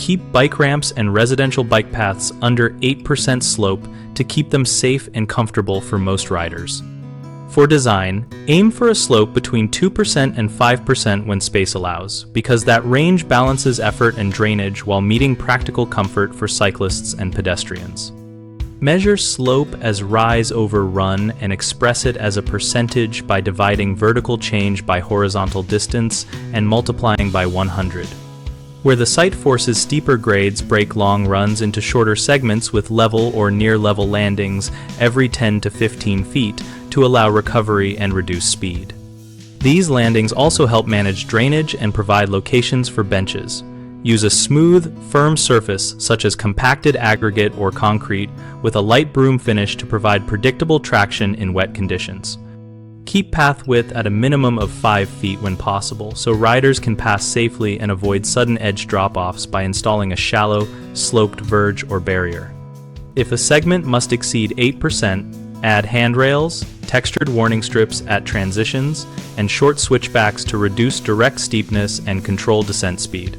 Keep bike ramps and residential bike paths under 8% slope to keep them safe and comfortable for most riders. For design, aim for a slope between 2% and 5% when space allows, because that range balances effort and drainage while meeting practical comfort for cyclists and pedestrians. Measure slope as rise over run and express it as a percentage by dividing vertical change by horizontal distance and multiplying by 100. Where the site forces steeper grades, break long runs into shorter segments with level or near-level landings every 10 to 15 feet to allow recovery and reduce speed. These landings also help manage drainage and provide locations for benches. Use a smooth, firm surface such as compacted aggregate or concrete with a light broom finish to provide predictable traction in wet conditions. Keep path width at a minimum of 5 feet when possible, so riders can pass safely and avoid sudden edge drop-offs by installing a shallow, sloped verge or barrier. If a segment must exceed 8%, add handrails, textured warning strips at transitions, and short switchbacks to reduce direct steepness and control descent speed.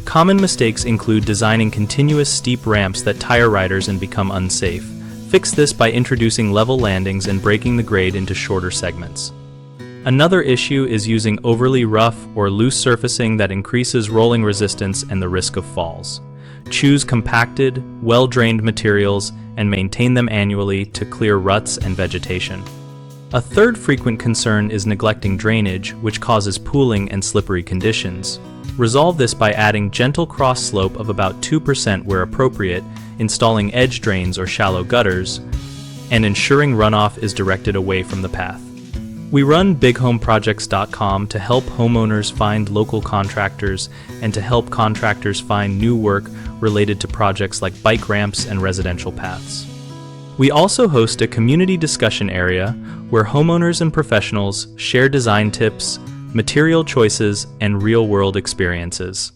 Common mistakes include designing continuous steep ramps that tire riders and become unsafe. Fix this by introducing level landings and breaking the grade into shorter segments. Another issue is using overly rough or loose surfacing that increases rolling resistance and the risk of falls. Choose compacted, well-drained materials and maintain them annually to clear ruts and vegetation. A third frequent concern is neglecting drainage, which causes pooling and slippery conditions. Resolve this by adding gentle cross slope of about 2% where appropriate, installing edge drains or shallow gutters, and ensuring runoff is directed away from the path. We run bighomeprojects.com to help homeowners find local contractors and to help contractors find new work related to projects like bike ramps and residential paths. We also host a community discussion area where homeowners and professionals share design tips, material choices, and real-world experiences.